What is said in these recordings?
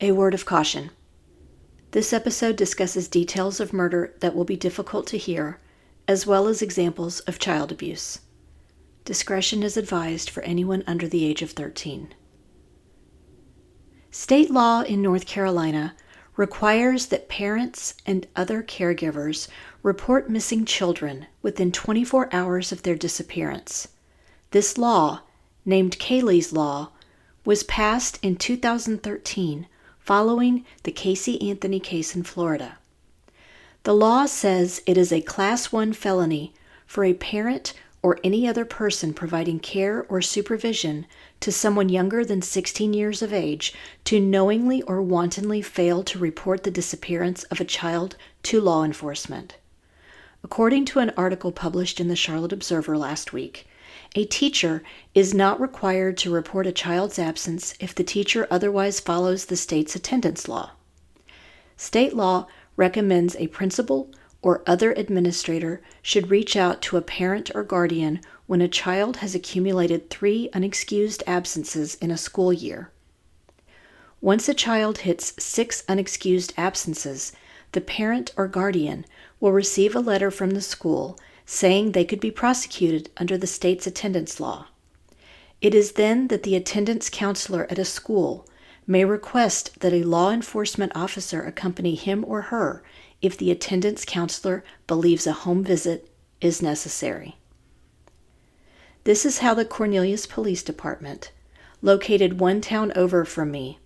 A word of caution. This episode discusses details of murder that will be difficult to hear, as well as examples of child abuse. Discretion is advised for anyone under the age of 13. State law in North Carolina requires that parents and other caregivers report missing children within 24 hours of their disappearance. This law, named Kaylee's Law, was passed in 2013 following the Casey Anthony case in Florida. The law says it is a Class 1 felony for a parent or any other person providing care or supervision to someone younger than 16 years of age to knowingly or wantonly fail to report the disappearance of a child to law enforcement. According to an article published in the Charlotte Observer last week, a teacher is not required to report a child's absence if the teacher otherwise follows the state's attendance law. State law recommends a principal or other administrator should reach out to a parent or guardian when a child has accumulated 3 unexcused absences in a school year. Once a child hits 6 unexcused absences, the parent or guardian will receive a letter from the school saying they could be prosecuted under the state's attendance law. It is then that the attendance counselor at a school may request that a law enforcement officer accompany him or her if the attendance counselor believes a home visit is necessary. This is how the Cornelius Police Department, located one town over from me,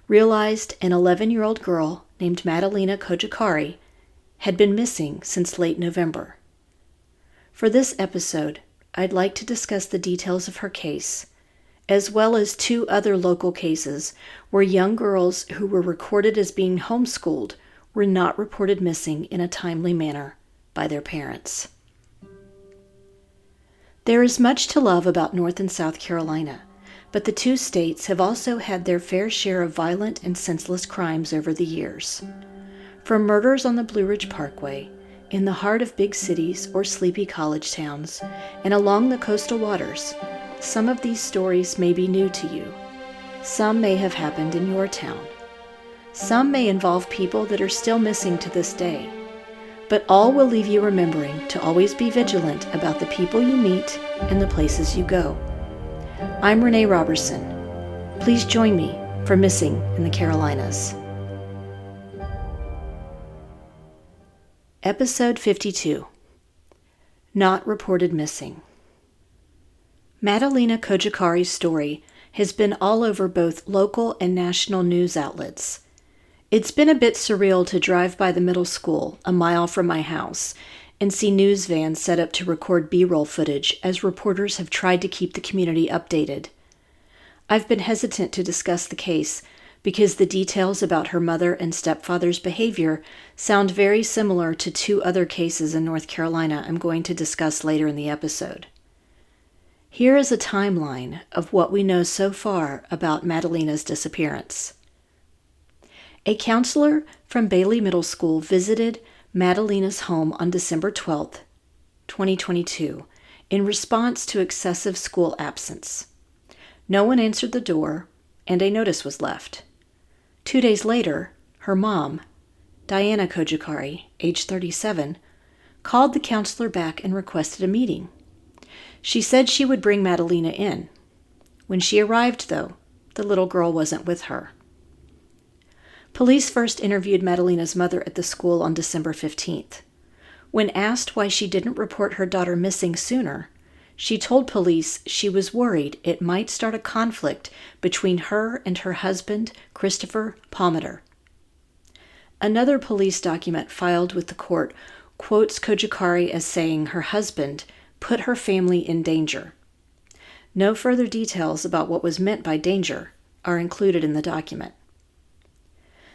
realized an 11-year-old girl named Madalina Cojocari had been missing since late November. For this episode, I'd like to discuss the details of her case, as well as 2 other local cases where young girls who were recorded as being homeschooled were not reported missing in a timely manner by their parents. There is much to love about North and South Carolina, but the 2 states have also had their fair share of violent and senseless crimes over the years. From murders on the Blue Ridge Parkway, in the heart of big cities or sleepy college towns, and along the coastal waters, some of these stories may be new to you. Some may have happened in your town. Some may involve people that are still missing to this day. But all will leave you remembering to always be vigilant about the people you meet and the places you go. I'm Renee Roberson. Please join me for Missing in the Carolinas. Episode 52. Not Reported Missing. Madalina Cojocari's story has been all over both local and national news outlets. It's been a bit surreal to drive by the middle school, a mile from my house, and see news vans set up to record B-roll footage as reporters have tried to keep the community updated. I've been hesitant to discuss the case because the details about her mother and stepfather's behavior sound very similar to 2 other cases in North Carolina I'm going to discuss later in the episode. Here is a timeline of what we know so far about Madalina's disappearance. A counselor from Bailey Middle School visited Madalina's home on December 12, 2022, in response to excessive school absence. No one answered the door, and a notice was left. 2 days later, her mom, Diana Cojocari, age 37, called the counselor back and requested a meeting. She said she would bring Madalina in. When she arrived, though, the little girl wasn't with her. Police first interviewed Madalina's mother at the school on December 15th. When asked why she didn't report her daughter missing sooner, she told police she was worried it might start a conflict between her and her husband, Christopher Palmater. Another police document filed with the court quotes Cojocari as saying her husband put her family in danger. No further details about what was meant by danger are included in the document.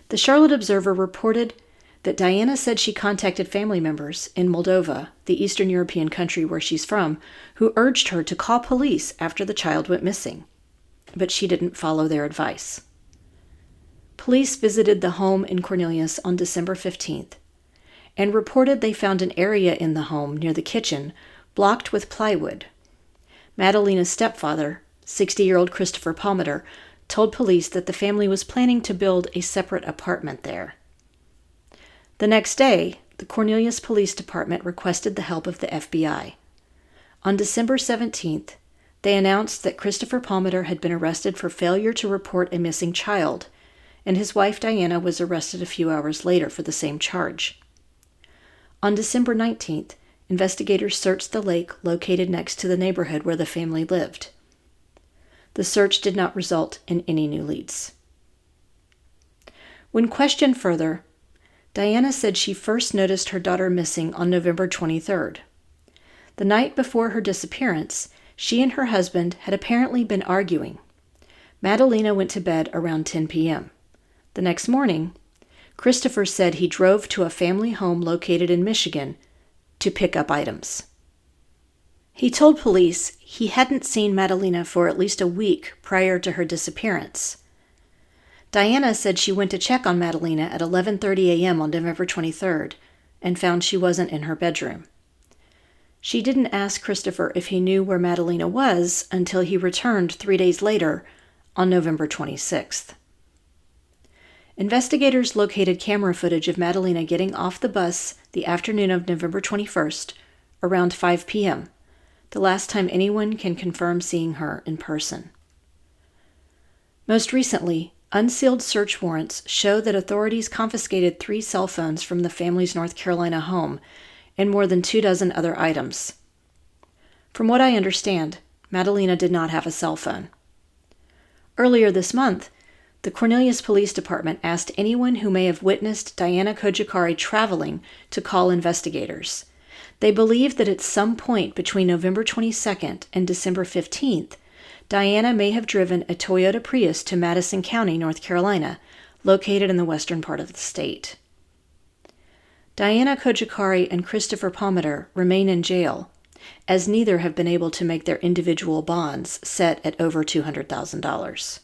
The Charlotte Observer reported that Diana said she contacted family members in Moldova, the Eastern European country where she's from, who urged her to call police after the child went missing, but she didn't follow their advice. Police visited the home in Cornelius on December 15th and reported they found an area in the home near the kitchen blocked with plywood. Madalina's stepfather, 60-year-old Christopher Palmater, told police that the family was planning to build a separate apartment there. The next day, the Cornelius Police Department requested the help of the FBI. On December 17th, they announced that Christopher Palmer had been arrested for failure to report a missing child, and his wife Diana was arrested a few hours later for the same charge. On December 19th, investigators searched the lake located next to the neighborhood where the family lived. The search did not result in any new leads. When questioned further, Diana said she first noticed her daughter missing on November 23rd. The night before her disappearance, she and her husband had apparently been arguing. Madalina went to bed around 10 p.m. The next morning, Christopher said he drove to a family home located in Michigan to pick up items. He told police he hadn't seen Madalina for at least a week prior to her disappearance. Diana said she went to check on Madalina at 11:30 a.m. on November 23rd and found she wasn't in her bedroom. She didn't ask Christopher if he knew where Madalina was until he returned 3 days later on November 26th. Investigators located camera footage of Madalina getting off the bus the afternoon of November 21st around 5 p.m., the last time anyone can confirm seeing her in person. Most recently, unsealed search warrants show that authorities confiscated 3 cell phones from the family's North Carolina home and more than 24 other items. From what I understand, Madalina did not have a cell phone. Earlier this month, the Cornelius Police Department asked anyone who may have witnessed Madalina Cojocari traveling to call investigators. They believe that at some point between November 22nd and December 15th, Diana may have driven a Toyota Prius to Madison County, North Carolina, located in the western part of the state. Madalina Cojocari and Christopher Palmer remain in jail, as neither have been able to make their individual bonds set at over $200,000.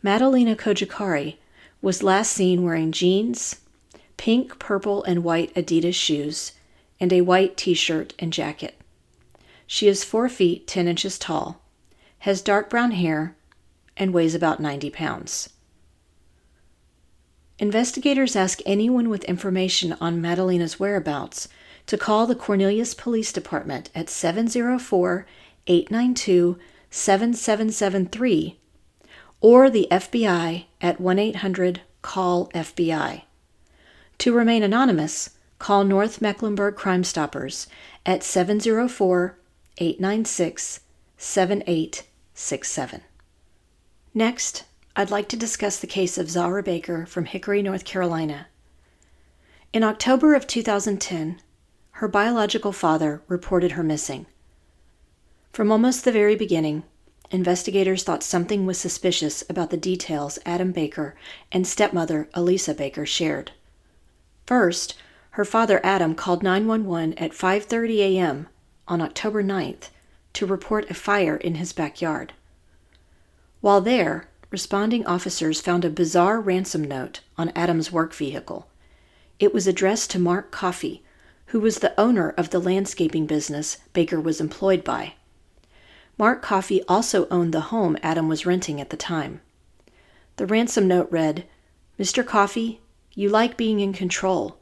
Madalina Cojocari was last seen wearing jeans, pink, purple, and white Adidas shoes, and a white t-shirt and jacket. She is 4 feet 10 inches tall, has dark brown hair, and weighs about 90 pounds. Investigators ask anyone with information on Madalina's whereabouts to call the Cornelius Police Department at 704-892-7773 or the FBI at 1-800-CALL-FBI. To remain anonymous, call North Mecklenburg Crime Stoppers at 704-896-7867. Next, I'd like to discuss the case of Zahra Baker from Hickory, North Carolina. In October of 2010, her biological father reported her missing. From almost the very beginning, investigators thought something was suspicious about the details Adam Baker and stepmother Elisa Baker shared. First, her father Adam called 911 at 5:30 a.m. on October 9th to report a fire in his backyard. While there, responding officers found a bizarre ransom note on Adam's work vehicle. It was addressed to Mark Coffey, who was the owner of the landscaping business Baker was employed by. Mark Coffey also owned the home Adam was renting at the time. The ransom note read, "Mr. Coffey, you like being in control.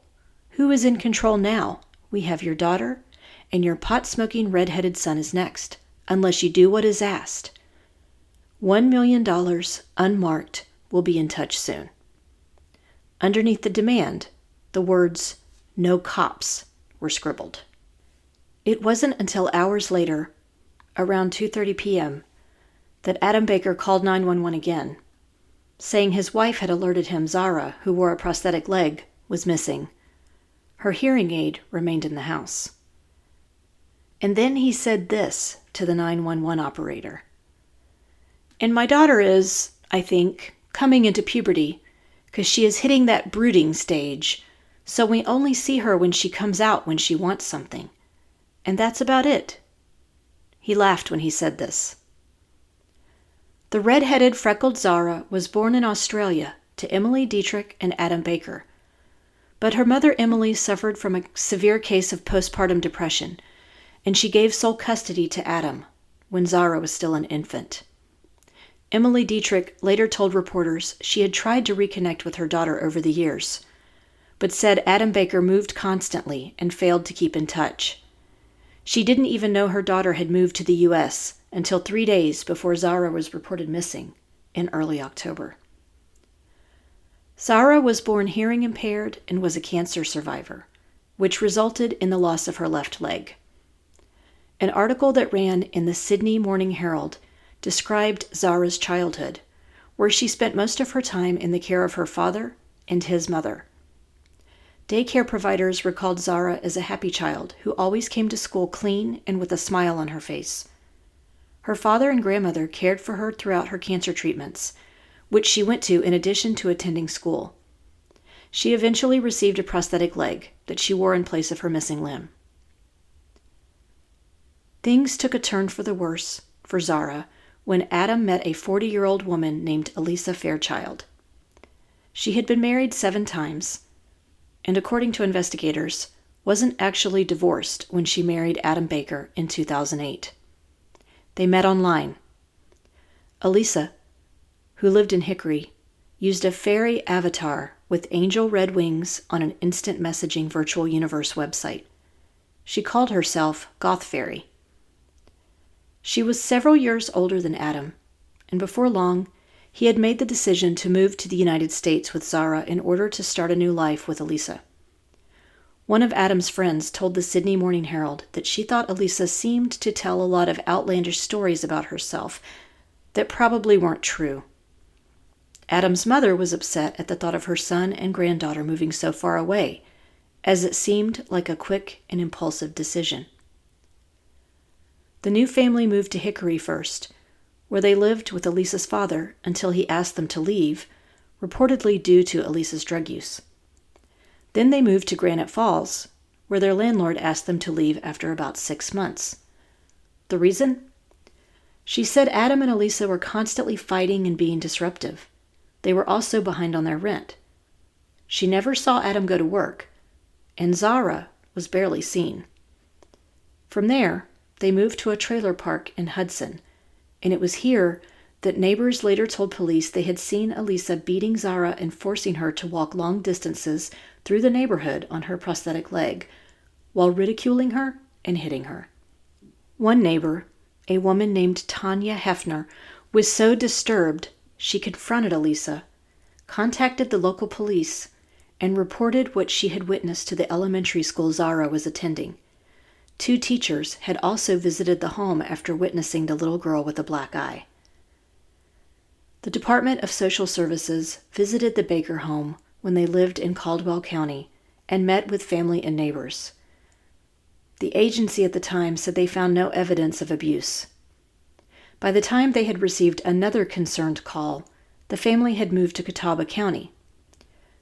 Who is in control now? We have your daughter, and your pot-smoking red-headed son is next, unless you do what is asked. $1 million, unmarked, will be in touch soon." Underneath the demand, the words, "No cops," were scribbled. It wasn't until hours later, around 2:30 p.m., that Adam Baker called 911 again, saying his wife had alerted him Zahra, who wore a prosthetic leg, was missing. Her hearing aid remained in the house. And then he said this to the 911 operator. "And my daughter is, I think, coming into puberty, because she is hitting that brooding stage, so we only see her when she comes out when she wants something. And that's about it." He laughed when he said this. The red-headed, freckled Zahra was born in Australia to Emily Dietrich and Adam Baker. But her mother Emily suffered from a severe case of postpartum depression, and she gave sole custody to Adam when Zahra was still an infant. Emily Dietrich later told reporters she had tried to reconnect with her daughter over the years, but said Adam Baker moved constantly and failed to keep in touch. She didn't even know her daughter had moved to the U.S. until 3 days before Zahra was reported missing in early October. Zahra was born hearing impaired and was a cancer survivor, which resulted in the loss of her left leg. An article that ran in the Sydney Morning Herald described Zahra's childhood, where she spent most of her time in the care of her father and his mother. Daycare providers recalled Zahra as a happy child who always came to school clean and with a smile on her face. Her father and grandmother cared for her throughout her cancer treatments, which she went to in addition to attending school. She eventually received a prosthetic leg that she wore in place of her missing limb. Things took a turn for the worse for Zahra when Adam met a 40-year-old woman named Elisa Fairchild. She had been married 7 times, and according to investigators, wasn't actually divorced when she married Adam Baker in 2008. They met online. Elisa, who lived in Hickory, used a fairy avatar with angel red wings on an instant messaging virtual universe website. She called herself Goth Fairy. She was several years older than Adam, and before long, he had made the decision to move to the United States with Zahra in order to start a new life with Elisa. One of Adam's friends told the Sydney Morning Herald that she thought Elisa seemed to tell a lot of outlandish stories about herself that probably weren't true. Adam's mother was upset at the thought of her son and granddaughter moving so far away, as it seemed like a quick and impulsive decision. The new family moved to Hickory first, where they lived with Elisa's father until he asked them to leave, reportedly due to Elisa's drug use. Then they moved to Granite Falls, where their landlord asked them to leave after about 6 months. The reason? She said Adam and Elisa were constantly fighting and being disruptive. They were also behind on their rent. She never saw Adam go to work, and Zahra was barely seen. From there, they moved to a trailer park in Hudson, and it was here that neighbors later told police they had seen Elisa beating Zahra and forcing her to walk long distances through the neighborhood on her prosthetic leg, while ridiculing her and hitting her. One neighbor, a woman named Tanya Hefner, was so disturbed she confronted Elisa, contacted the local police, and reported what she had witnessed to the elementary school Zahra was attending. 2 teachers had also visited the home after witnessing the little girl with a black eye. The Department of Social Services visited the Baker home when they lived in Caldwell County and met with family and neighbors. The agency at the time said they found no evidence of abuse. By the time they had received another concerned call, the family had moved to Catawba County.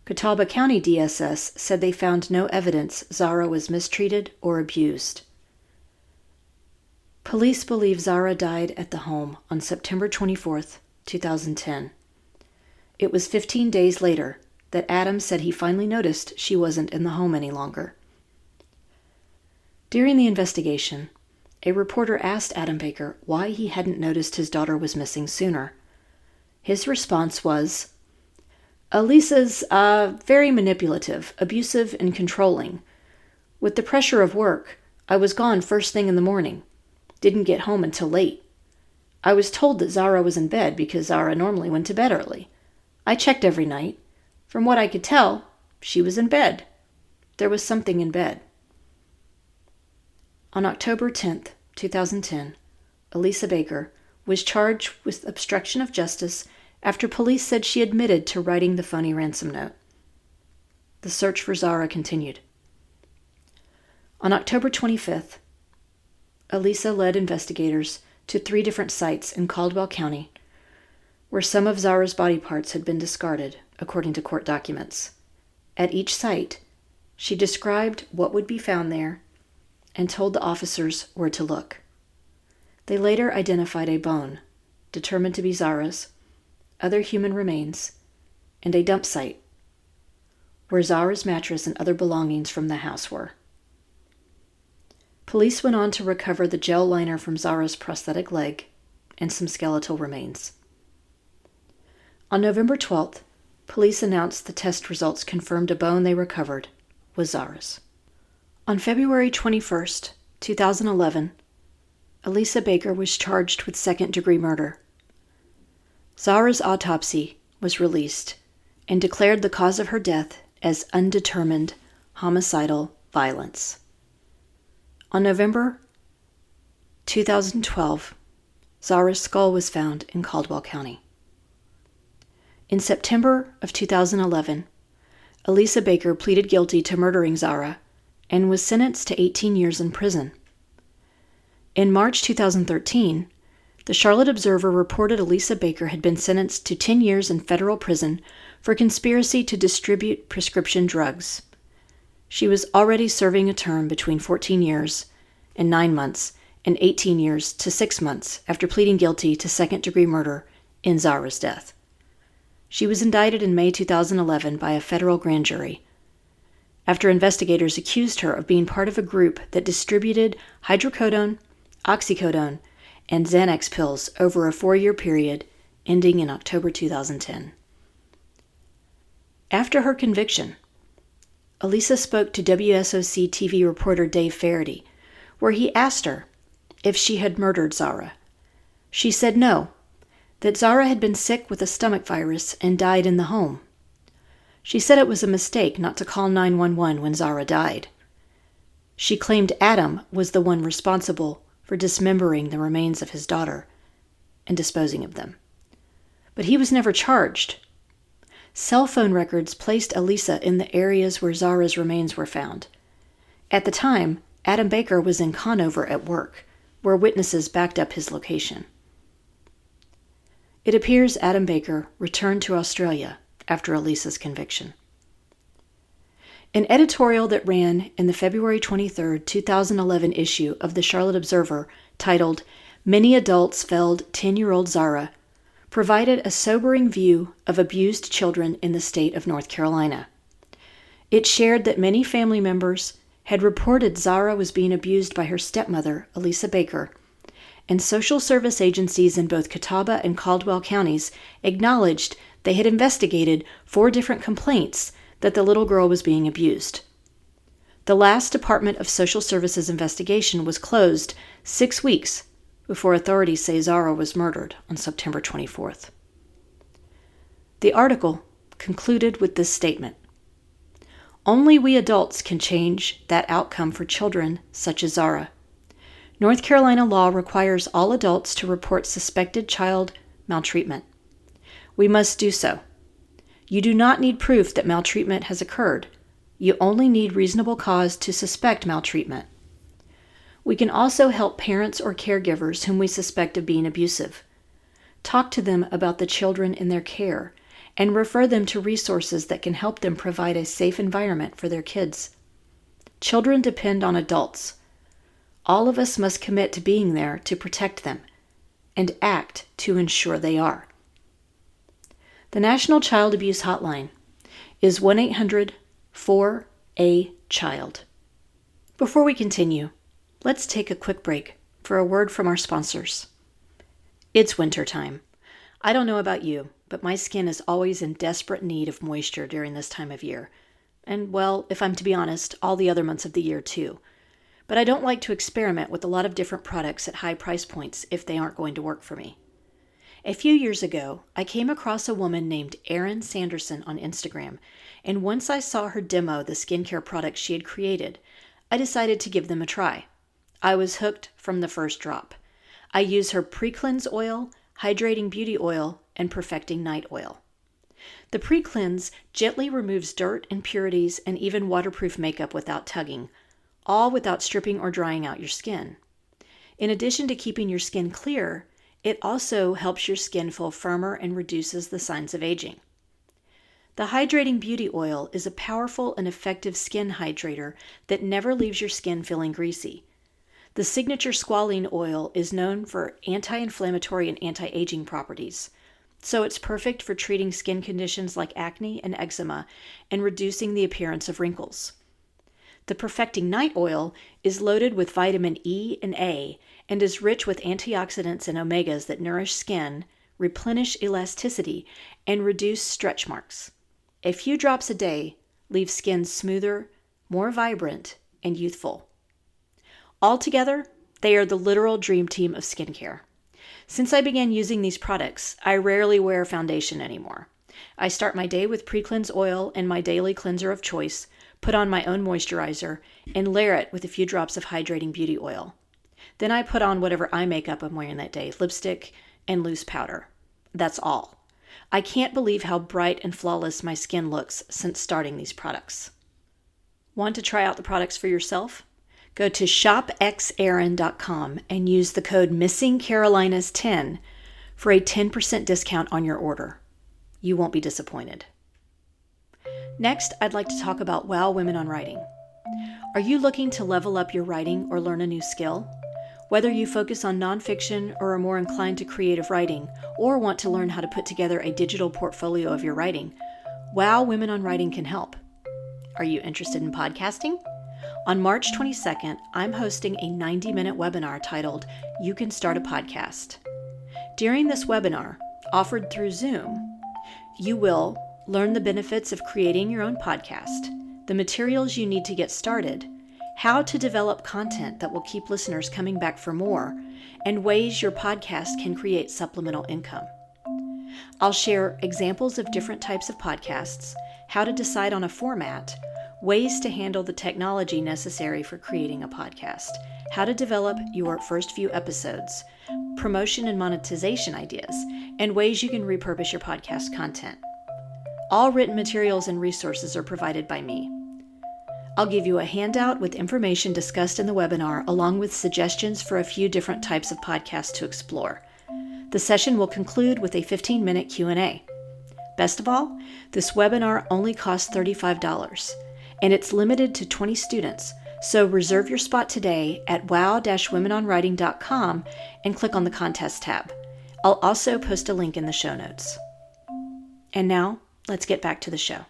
Catawba County DSS said they found no evidence Zahra was mistreated or abused. Police believe Zahra died at the home on September 24th, 2010. It was 15 days later that Adam said he finally noticed she wasn't in the home any longer. During the investigation, a reporter asked Adam Baker why he hadn't noticed his daughter was missing sooner. His response was, "Elisa's very manipulative, abusive, and controlling. With the pressure of work, I was gone first thing in the morning. Didn't get home until late. I was told that Zahra was in bed because Zahra normally went to bed early. I checked every night. From what I could tell, she was in bed. There was something in bed." On October 10th, 2010, Elisa Baker was charged with obstruction of justice after police said she admitted to writing the phony ransom note. The search for Zahra continued. On October 25th, Elisa led investigators to 3 different sites in Caldwell County where some of Zahra's body parts had been discarded, according to court documents. At each site, she described what would be found there and told the officers where to look. They later identified a bone, determined to be Zahra's, other human remains, and a dump site, where Zahra's mattress and other belongings from the house were. Police went on to recover the gel liner from Zahra's prosthetic leg and some skeletal remains. On November 12th, police announced the test results confirmed a bone they recovered was Zahra's. On February 21st, 2011, Elisa Baker was charged with second-degree murder. Zahra's autopsy was released and declared the cause of her death as undetermined homicidal violence. On November 2012, Zahra's skull was found in Caldwell County. In September of 2011, Elisa Baker pleaded guilty to murdering Zahra and was sentenced to 18 years in prison. In March 2013, the Charlotte Observer reported Elisa Baker had been sentenced to 10 years in federal prison for conspiracy to distribute prescription drugs. She was already serving a term between 14 years and 9 months and 18 years to 6 months after pleading guilty to second-degree murder in Zahra's death. She was indicted in May 2011 by a federal grand jury after investigators accused her of being part of a group that distributed hydrocodone, oxycodone, and Xanax pills over a 4-year period ending in October 2010. After her conviction, Elisa spoke to WSOC TV reporter Dave Faraday, where he asked her if she had murdered Zahra. She said no, that Zahra had been sick with a stomach virus and died in the home. She said it was a mistake not to call 911 when Zahra died. She claimed Adam was the one responsible for dismembering the remains of his daughter and disposing of them. But he was never charged. Cell phone records placed Elisa in the areas where Zahra's remains were found. At the time, Adam Baker was in Conover at work, where witnesses backed up his location. It appears Adam Baker returned to Australia after Elisa's conviction. An editorial that ran in the February 23, 2011 issue of the Charlotte Observer titled, "Many Adults Felled 10-Year-Old Zahra," provided a sobering view of abused children in the state of North Carolina. It shared that many family members had reported Zahra was being abused by her stepmother, Elisa Baker, and social service agencies in both Catawba and Caldwell counties acknowledged they had investigated 4 different complaints that the little girl was being abused. The last Department of Social Services investigation was closed 6 weeks before authorities say Zahra was murdered on September 24th. The article concluded with this statement: "Only we adults can change that outcome for children such as Zahra. North Carolina law requires all adults to report suspected child maltreatment. We must do so. You do not need proof that maltreatment has occurred. You only need reasonable cause to suspect maltreatment. We can also help parents or caregivers whom we suspect of being abusive. Talk to them about the children in their care and refer them to resources that can help them provide a safe environment for their kids. Children depend on adults. All of us must commit to being there to protect them and act to ensure they are." The National Child Abuse Hotline is 1-800-4-A-CHILD. Before we continue, let's take a quick break for a word from our sponsors. It's winter time. I don't know about you, but my skin is always in desperate need of moisture during this time of year. And, well, if I'm to be honest, all the other months of the year too. But I don't like to experiment with a lot of different products at high price points if they aren't going to work for me. A few years ago, I came across a woman named Erin Sanderson on Instagram, and once I saw her demo the skincare products she had created, I decided to give them a try. I was hooked from the first drop. I use her Pre-Cleanse Oil, Hydrating Beauty Oil, and Perfecting Night Oil. The Pre-Cleanse gently removes dirt, impurities, and even waterproof makeup without tugging, all without stripping or drying out your skin. In addition to keeping your skin clear, it also helps your skin feel firmer and reduces the signs of aging. The Hydrating Beauty Oil is a powerful and effective skin hydrator that never leaves your skin feeling greasy. The signature squalene oil is known for anti-inflammatory and anti-aging properties, so it's perfect for treating skin conditions like acne and eczema and reducing the appearance of wrinkles. The Perfecting Night Oil is loaded with vitamin E and A and is rich with antioxidants and omegas that nourish skin, replenish elasticity, and reduce stretch marks. A few drops a day leave skin smoother, more vibrant, and youthful. Altogether, they are the literal dream team of skincare. Since I began using these products, I rarely wear foundation anymore. I start my day with pre-cleanse oil and my daily cleanser of choice, put on my own moisturizer, and layer it with a few drops of hydrating beauty oil. Then I put on whatever eye makeup I'm wearing that day, lipstick and loose powder. That's all. I can't believe how bright and flawless my skin looks since starting these products. Want to try out the products for yourself? Go to shopxerin.com and use the code MissingCarolinas10 for a 10% discount on your order. You won't be disappointed. Next, I'd like to talk about Wow Women on Writing. Are you looking to level up your writing or learn a new skill? Whether you focus on nonfiction or are more inclined to creative writing, or want to learn how to put together a digital portfolio of your writing, Wow Women on Writing can help. Are you interested in podcasting? On March 22nd, I'm hosting a 90-minute webinar titled, You Can Start a Podcast. During this webinar, offered through Zoom, you will learn the benefits of creating your own podcast, the materials you need to get started, how to develop content that will keep listeners coming back for more, and ways your podcast can create supplemental income. I'll share examples of different types of podcasts, how to decide on a format, ways to handle the technology necessary for creating a podcast, how to develop your first few episodes, promotion and monetization ideas, and ways you can repurpose your podcast content. All written materials and resources are provided by me. I'll give you a handout with information discussed in the webinar, along with suggestions for a few different types of podcasts to explore. The session will conclude with a 15-minute Q&A. Best of all, this webinar only costs $35. And it's limited to 20 students, so reserve your spot today at wow-womenonwriting.com and click on the contest tab. I'll also post a link in the show notes. And now, let's get back to the show.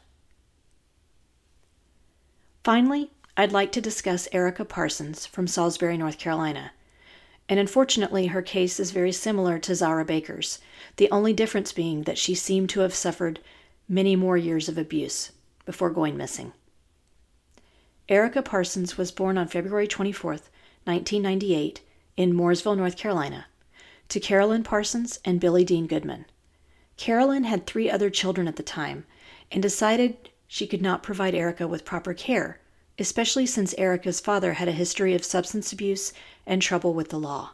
Finally, I'd like to discuss Erica Parsons from Salisbury, North Carolina. And unfortunately, her case is very similar to Zahra Baker's, the only difference being that she seemed to have suffered many more years of abuse before going missing. Erica Parsons was born on February 24, 1998, in Mooresville, North Carolina, to Carolyn Parsons and Billy Dean Goodman. Carolyn had 3 other children at the time and decided she could not provide Erica with proper care, especially since Erica's father had a history of substance abuse and trouble with the law.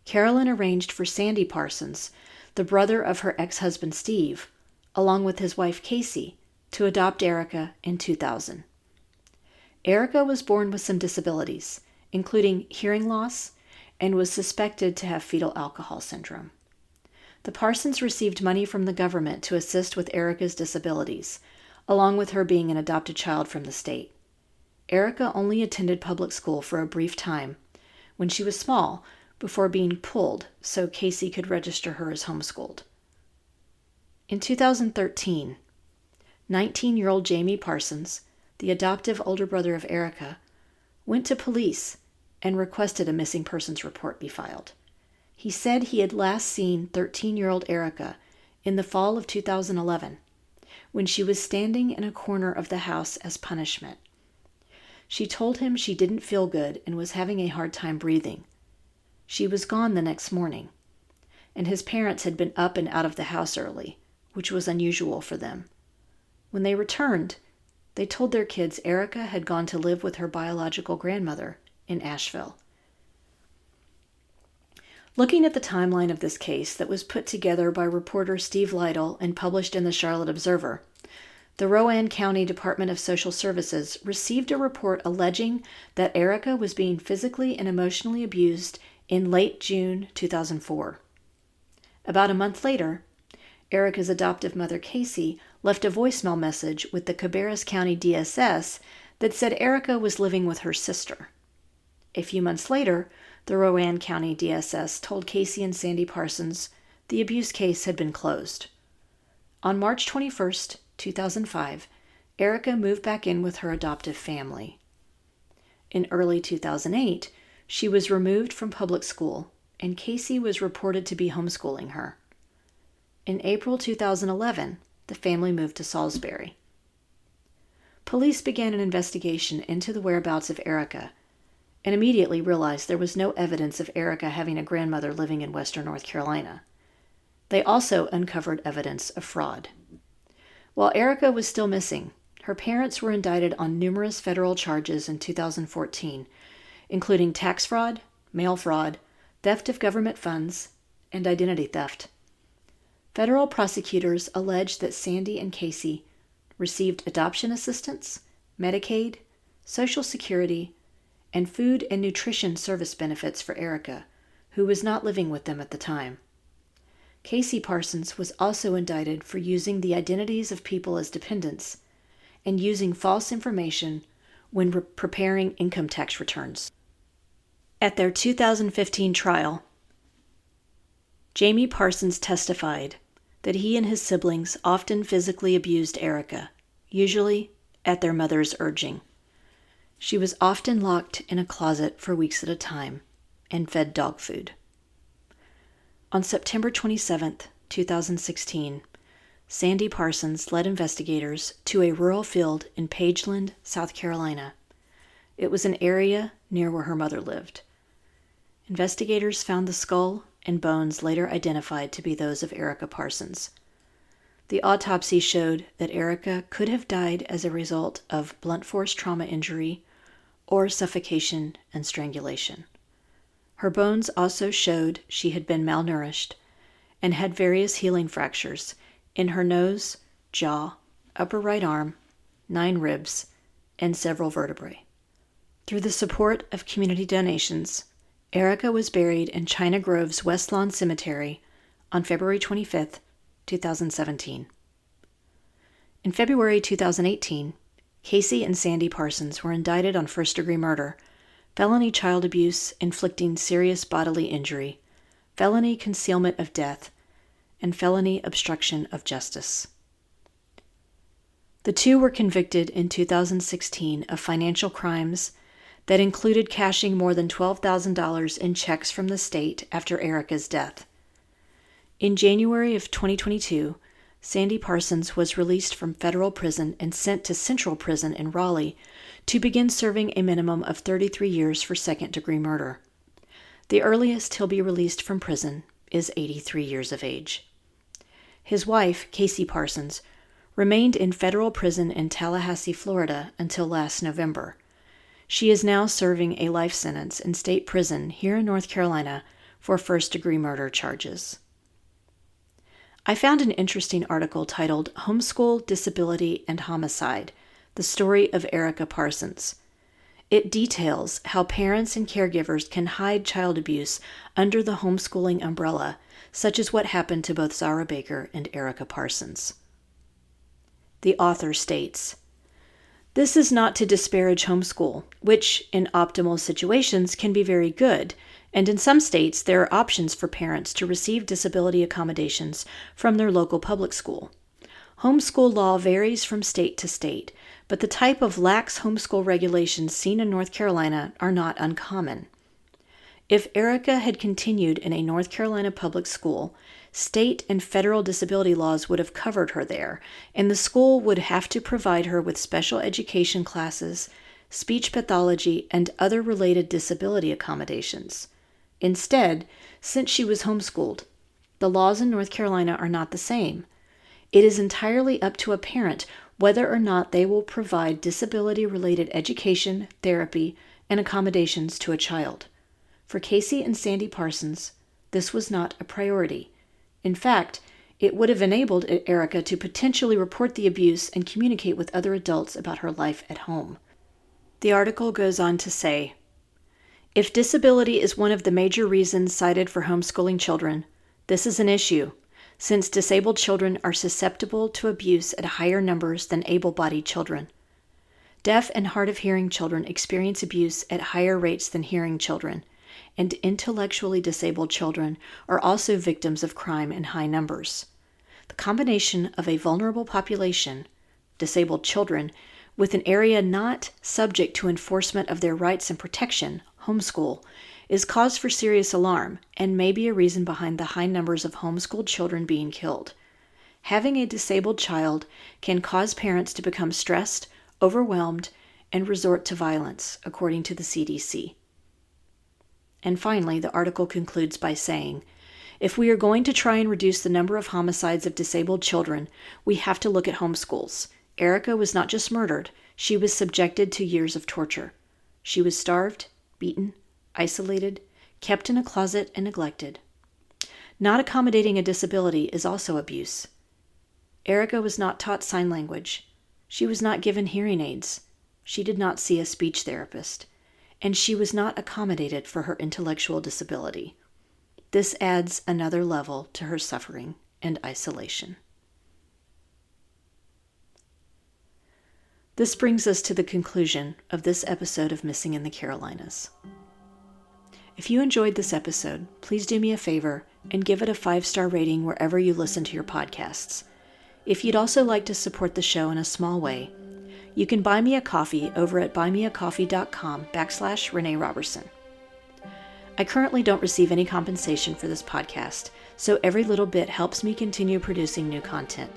Carolyn arranged for Sandy Parsons, the brother of her ex-husband Steve, along with his wife Casey, to adopt Erica in 2000. Erica was born with some disabilities, including hearing loss, and was suspected to have fetal alcohol syndrome. The Parsons received money from the government to assist with Erica's disabilities, along with her being an adopted child from the state. Erica only attended public school for a brief time, when she was small, before being pulled so Casey could register her as homeschooled. In 2013, 19-year-old Jamie Parsons, the adoptive older brother of Erica, went to police and requested a missing persons report be filed. He said he had last seen 13-year-old Erica in the fall of 2011, when she was standing in a corner of the house as punishment. She told him she didn't feel good and was having a hard time breathing. She was gone the next morning, and his parents had been up and out of the house early, which was unusual for them. When they returned, they told their kids Erica had gone to live with her biological grandmother in Asheville. Looking at the timeline of this case that was put together by reporter Steve Lytle and published in the Charlotte Observer, the Rowan County Department of Social Services received a report alleging that Erica was being physically and emotionally abused in late June 2004. About a month later, Erica's adoptive mother, Casey, left a voicemail message with the Cabarrus County DSS that said Erica was living with her sister. A few months later, the Rowan County DSS told Casey and Sandy Parsons the abuse case had been closed. On March 21, 2005, Erica moved back in with her adoptive family. In early 2008, she was removed from public school, and Casey was reported to be homeschooling her. In April 2011, the family moved to Salisbury. Police began an investigation into the whereabouts of Erica and immediately realized there was no evidence of Erica having a grandmother living in Western North Carolina. They also uncovered evidence of fraud. While Erica was still missing, her parents were indicted on numerous federal charges in 2014, including tax fraud, mail fraud, theft of government funds, and identity theft. Federal prosecutors alleged that Sandy and Casey received adoption assistance, Medicaid, Social Security, and food and nutrition service benefits for Erica, who was not living with them at the time. Casey Parsons was also indicted for using the identities of people as dependents and using false information when preparing income tax returns. At their 2015 trial, Jamie Parsons testified that he and his siblings often physically abused Erica, usually at their mother's urging. She was often locked in a closet for weeks at a time and fed dog food. On September 27, 2016, Sandy Parsons led investigators to a rural field in Pageland, South Carolina. It was an area near where her mother lived. Investigators found the skull and bones later identified to be those of Erica Parsons. The autopsy showed that Erica could have died as a result of blunt force trauma injury or suffocation and strangulation. Her bones also showed she had been malnourished and had various healing fractures in her nose, jaw, upper right arm, 9 ribs, and several vertebrae. Through the support of community donations, Erica was buried in China Grove's West Lawn Cemetery on February 25, 2017. In February 2018, Casey and Sandy Parsons were indicted on first-degree murder, felony child abuse inflicting serious bodily injury, felony concealment of death, and felony obstruction of justice. The two were convicted in 2016 of financial crimes that included cashing more than $12,000 in checks from the state after Erica's death. In January of 2022, Sandy Parsons was released from federal prison and sent to Central Prison in Raleigh to begin serving a minimum of 33 years for second-degree murder. The earliest he'll be released from prison is 83 years of age. His wife, Casey Parsons, remained in federal prison in Tallahassee, Florida until last November. She is now serving a life sentence in state prison here in North Carolina for first-degree murder charges. I found an interesting article titled Homeschool, Disability, and Homicide, The Story of Erica Parsons. It details how parents and caregivers can hide child abuse under the homeschooling umbrella, such as what happened to both Zahra Baker and Erica Parsons. The author states, "This is not to disparage homeschool, which, in optimal situations, can be very good, and in some states there are options for parents to receive disability accommodations from their local public school. Homeschool law varies from state to state, but the type of lax homeschool regulations seen in North Carolina are not uncommon. If Erica had continued in a North Carolina public school, state and federal disability laws would have covered her there, and the school would have to provide her with special education classes, speech pathology, and other related disability accommodations. Instead, since she was homeschooled, the laws in North Carolina are not the same. It is entirely up to a parent whether or not they will provide disability-related education, therapy, and accommodations to a child. For Casey and Sandy Parsons, this was not a priority. In fact, it would have enabled Erica to potentially report the abuse and communicate with other adults about her life at home." The article goes on to say, "If disability is one of the major reasons cited for homeschooling children, this is an issue, since disabled children are susceptible to abuse at higher numbers than able-bodied children. Deaf and hard-of-hearing children experience abuse at higher rates than hearing children, and intellectually disabled children are also victims of crime in high numbers. The combination of a vulnerable population, disabled children, with an area not subject to enforcement of their rights and protection, homeschool, is cause for serious alarm and may be a reason behind the high numbers of homeschooled children being killed. Having a disabled child can cause parents to become stressed, overwhelmed, and resort to violence, according to the CDC. And finally, the article concludes by saying, if we are going to try and reduce the number of homicides of disabled children, we have to look at homeschools. Erica was not just murdered, she was subjected to years of torture. She was starved, beaten, isolated, kept in a closet, and neglected. Not accommodating a disability is also abuse. Erica was not taught sign language. She was not given hearing aids. She did not see a speech therapist. And she was not accommodated for her intellectual disability. This adds another level to her suffering and isolation. This brings us to the conclusion of this episode of Missing in the Carolinas. If you enjoyed this episode, please do me a favor and give it a 5-star rating wherever you listen to your podcasts. If you'd also like to support the show in a small way, you can buy me a coffee over at buymeacoffee.com/Renee Roberson. I currently don't receive any compensation for this podcast, so every little bit helps me continue producing new content.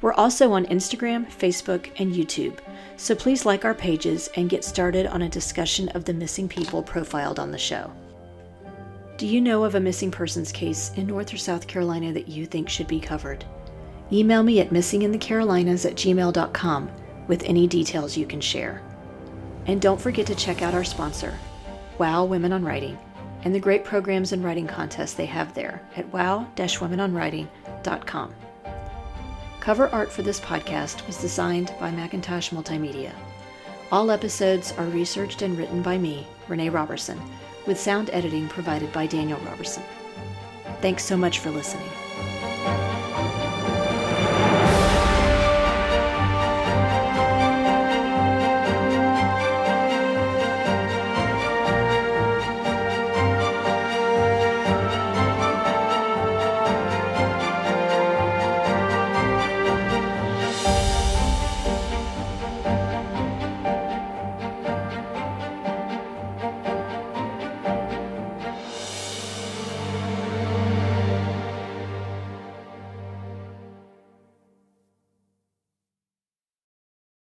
We're also on Instagram, Facebook, and YouTube, so please like our pages and get started on a discussion of the missing people profiled on the show. Do you know of a missing persons case in North or South Carolina that you think should be covered? Email me at missinginthecarolinas@gmail.com with any details you can share. And don't forget to check out our sponsor, WOW Women on Writing, and the great programs and writing contests they have there at wow-womenonwriting.com. Cover art for this podcast was designed by Mackintosh Multimedia. All episodes are researched and written by me, Renee Roberson, with sound editing provided by Daniel Roberson. Thanks so much for listening.